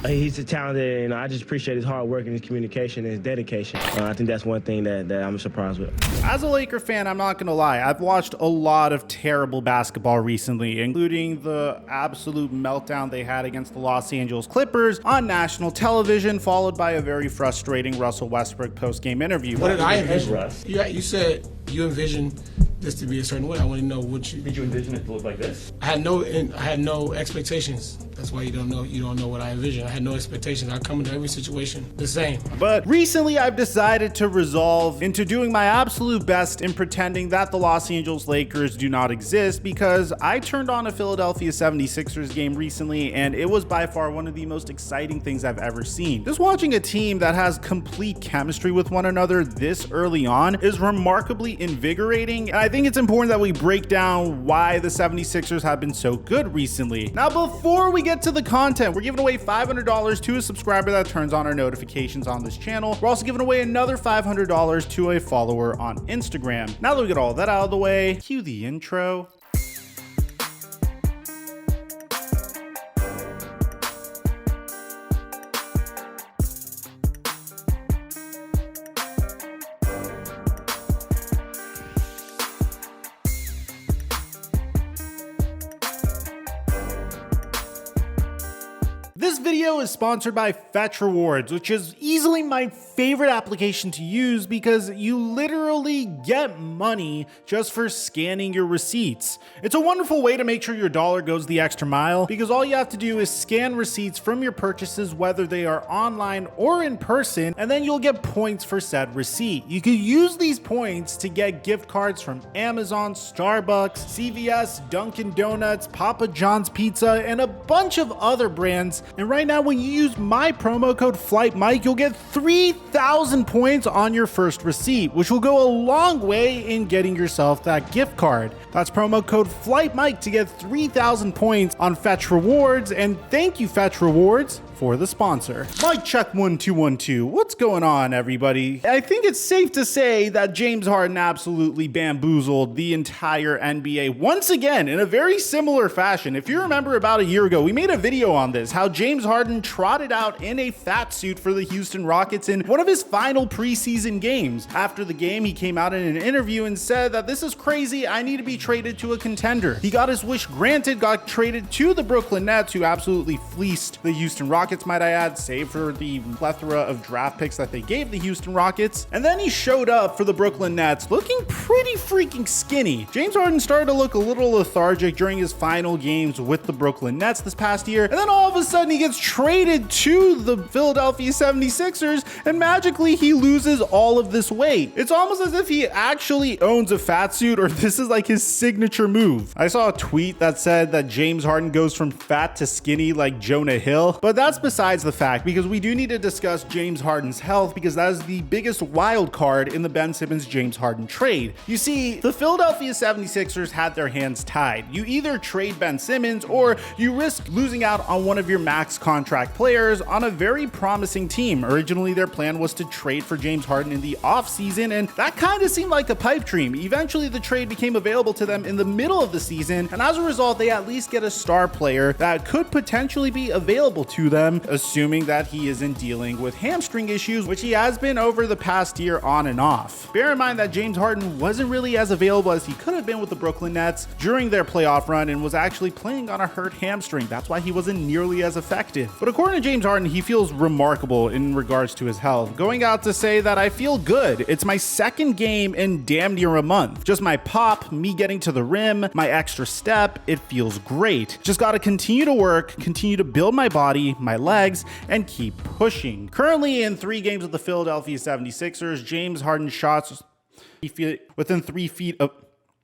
He's a talented, and I just appreciate his hard work and his communication and his dedication. I think that's one thing that I'm surprised with. As a Laker fan, I'm not gonna lie, I've watched a lot of terrible basketball recently, including the absolute meltdown they had against the Los Angeles Clippers on national television, followed by a very frustrating Russell Westbrook post-game interview. What did I envision? You said you envisioned this to be a certain way. I want to know what you... Did you envision it to look like this? I had no expectations. That's why you don't know what I envisioned. I had no expectations. I come into every situation the same. But recently I've decided to resolve into doing my absolute best in pretending that the Los Angeles Lakers do not exist, because I turned on a Philadelphia 76ers game recently and it was by far one of the most exciting things I've ever seen. Just watching a team that has complete chemistry with one another this early on is remarkably invigorating, and I think it's important that we break down why the 76ers have been so good recently. Now, before we get to the content, we're giving away $500 to a subscriber that turns on our notifications on this channel. We're also giving away another $500 to a follower on Instagram. Now that we get all that out of the way, cue the intro. This video is sponsored by Fetch Rewards, which is easily my favorite application to use because you literally get money just for scanning your receipts. It's a wonderful way to make sure your dollar goes the extra mile, because all you have to do is scan receipts from your purchases, whether they are online or in person, and then you'll get points for said receipt. You can use these points to get gift cards from Amazon, Starbucks, CVS, Dunkin' Donuts, Papa John's Pizza, and a bunch of other brands. And right now, when you use my promo code TheFlightMike, you'll get 3,000 points on your first receipt, which will go a long way in getting yourself that gift card. That's promo code TheFlightMike to get 3,000 points on Fetch Rewards, and thank you, Fetch Rewards, for the sponsor. Mic check 1 2 1 2. What's going on, everybody? I think it's safe to say that James Harden absolutely bamboozled the entire NBA once again in a very similar fashion. If you remember, about a year ago, we made a video on this, how James Harden trotted out in a fat suit for the Houston Rockets in one of his final preseason games. After the game, he came out in an interview and said that this is crazy, I need to be traded to a contender. He got his wish granted, got traded to the Brooklyn Nets, who absolutely fleeced the Houston Rockets, might I add, save for the plethora of draft picks that they gave the Houston Rockets. And then he showed up for the Brooklyn Nets looking pretty freaking skinny. James Harden started to look a little lethargic during his final games with the Brooklyn Nets this past year, and then all of a sudden he gets traded to the Philadelphia 76ers, and magically he loses all of this weight. It's almost as if he actually owns a fat suit, or this is like his signature move. I saw a tweet that said that James Harden goes from fat to skinny like Jonah Hill, but that's besides the fact, because we do need to discuss James Harden's health, because that is the biggest wild card in the Ben Simmons James Harden trade. You see, the Philadelphia 76ers had their hands tied. You either trade Ben Simmons or you risk losing out on one of your max contract players on a very promising team. Originally, their plan was to trade for James Harden in the offseason, and that kind of seemed like a pipe dream. Eventually, the trade became available to them in the middle of the season, and as a result, they at least get a star player that could potentially be available to them, assuming that he isn't dealing with hamstring issues, which he has been over the past year on and off. Bear in mind that James Harden wasn't really as available as he could have been with the Brooklyn Nets during their playoff run, and was actually playing on a hurt hamstring. That's why he wasn't nearly as effective. But according to James Harden, he feels remarkable in regards to his health, going out to say that I feel good. It's my second game in damn near a month. Just my pop, me getting to the rim, my extra step, it feels great. Just gotta continue to work, continue to build my body, my legs, and keep pushing. Currently in 3 games with the Philadelphia 76ers, James Harden's shots within 3 feet of...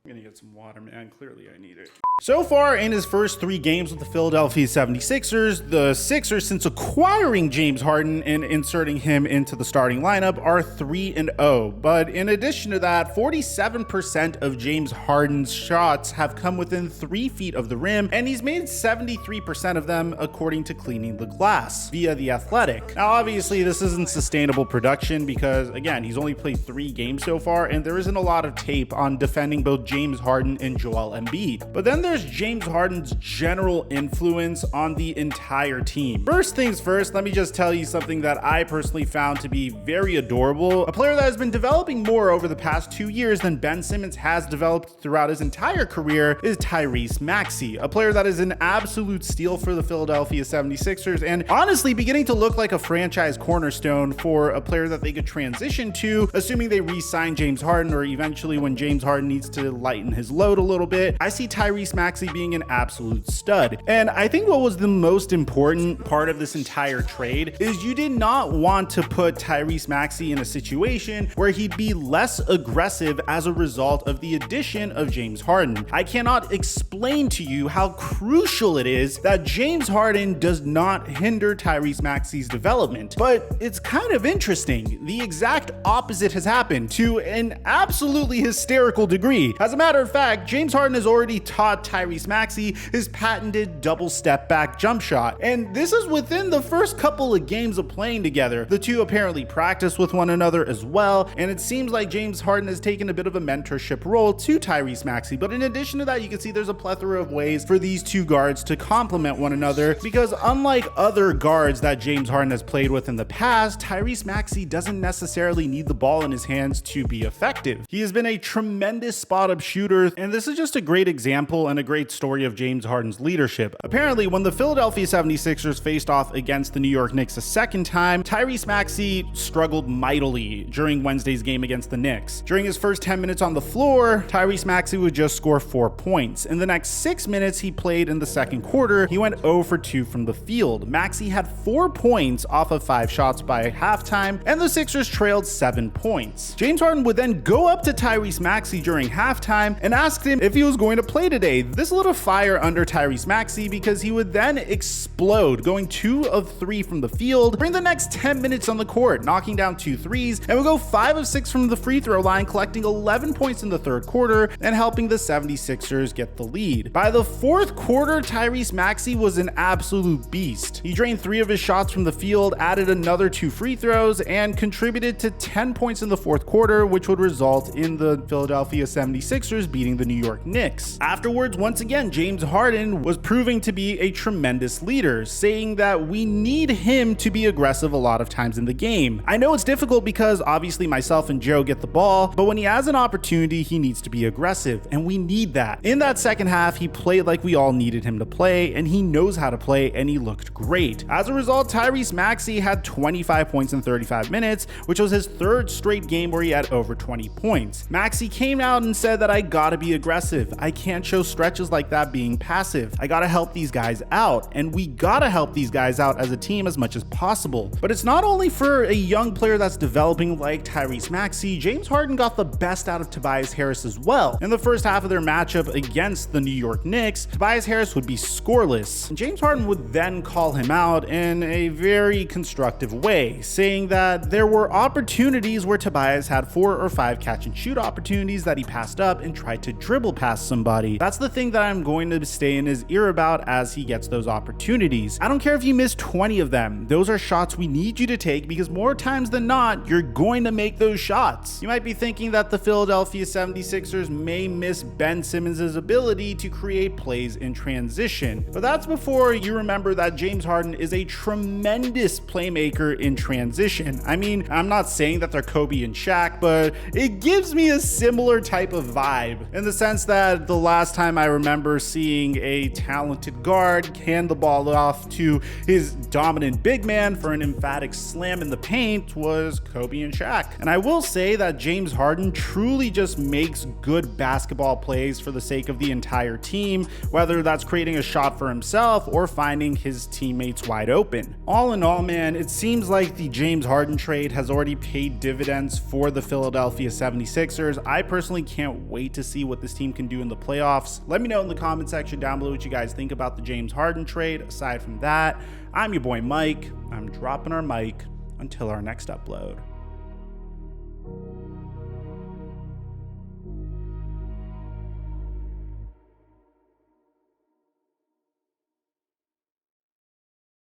I'm gonna get some water, man. Clearly I need it. So far in his first 3 games with the Philadelphia 76ers, the Sixers, since acquiring James Harden and inserting him into the starting lineup, are 3-0. But in addition to that, 47% of James Harden's shots have come within 3 feet of the rim, and he's made 73% of them according to Cleaning the Glass via The Athletic. Now, obviously, this isn't sustainable production because, again, he's only played 3 games so far, and there isn't a lot of tape on defending both James Harden and Joel Embiid. But then there's James Harden's general influence on the entire team. First things first, let me just tell you something that I personally found to be very adorable. A player that has been developing more over the past 2 years than Ben Simmons has developed throughout his entire career is Tyrese Maxey, a player that is an absolute steal for the Philadelphia 76ers and honestly beginning to look like a franchise cornerstone for a player that they could transition to, assuming they re-sign James Harden, or eventually when James Harden needs to lighten his load a little bit. I see Tyrese Maxey being an absolute stud. And I think what was the most important part of this entire trade is you did not want to put Tyrese Maxey in a situation where he'd be less aggressive as a result of the addition of James Harden. I cannot explain to you how crucial it is that James Harden does not hinder Tyrese Maxey's development. But it's kind of interesting. The exact opposite has happened to an absolutely hysterical degree. As a matter of fact, James Harden has already taught Tyrese Maxey his patented double step back jump shot. And this is within the first couple of games of playing together. The two apparently practice with one another as well. And it seems like James Harden has taken a bit of a mentorship role to Tyrese Maxey. But in addition to that, you can see there's a plethora of ways for these two guards to complement one another, because unlike other guards that James Harden has played with in the past, Tyrese Maxey doesn't necessarily need the ball in his hands to be effective. He has been a tremendous spot-up shooter, and this is just a great example and a great story of James Harden's leadership. Apparently, when the Philadelphia 76ers faced off against the New York Knicks a second time, Tyrese Maxey struggled mightily during Wednesday's game against the Knicks. During his first 10 minutes on the floor, Tyrese Maxey would just score 4 points. In the next 6 minutes he played in the second quarter, he went 0 for 2 from the field. Maxey had 4 points off of 5 shots by halftime, and the Sixers trailed 7 points. James Harden would then go up to Tyrese Maxey during halftime and asked him if he was going to play today. This lit a fire under Tyrese Maxey because he would then explode, going 2 of 3 from the field, bring the next 10 minutes on the court, knocking down 2 threes, and would go 5 of 6 from the free throw line, collecting 11 points in the third quarter and helping the 76ers get the lead. By the fourth quarter, Tyrese Maxey was an absolute beast. He drained 3 of his shots from the field, added another 2 free throws, and contributed to 10 points in the fourth quarter, which would result in the Philadelphia 76ers beating the New York Knicks. Afterwards, once again, James Harden was proving to be a tremendous leader, saying that we need him to be aggressive a lot of times in the game. I know it's difficult because obviously myself and Joe get the ball, but when he has an opportunity, he needs to be aggressive, and we need that. In that second half, he played like we all needed him to play, and he knows how to play, and he looked great. As a result, Tyrese Maxey had 25 points in 35 minutes, which was his third straight game where he had over 20 points. Maxey came out and said that I gotta be aggressive. I can't show stretches like that being passive. I gotta help these guys out, and we gotta help these guys out as a team as much as possible. But it's not only for a young player that's developing like Tyrese Maxey. James Harden got the best out of Tobias Harris as well. In the first half of their matchup against the New York Knicks, Tobias Harris would be scoreless. James Harden would then call him out in a very constructive way, saying that there were opportunities where Tobias had 4 or 5 catch and shoot opportunities that he passed up and tried to dribble past somebody. That's the thing that I'm going to stay in his ear about as he gets those opportunities. I don't care if you miss 20 of them. Those are shots we need you to take, because more times than not, you're going to make those shots. You might be thinking that the Philadelphia 76ers may miss Ben Simmons' ability to create plays in transition, but that's before you remember that James Harden is a tremendous playmaker in transition. I mean, I'm not saying that they're Kobe and Shaq, but it gives me a similar type of vibe, in the sense that the last time I remember seeing a talented guard hand the ball off to his dominant big man for an emphatic slam in the paint was Kobe and Shaq. And I will say that James Harden truly just makes good basketball plays for the sake of the entire team, whether that's creating a shot for himself or finding his teammates wide open. All in all, man, it seems like the James Harden trade has already paid dividends for the Philadelphia 76ers. I personally can't wait to see what this team can do in the playoffs. Let me know in the comment section down below what you guys think about the James Harden trade. Aside from that, I'm your boy Mike. I'm dropping our mic until our next upload.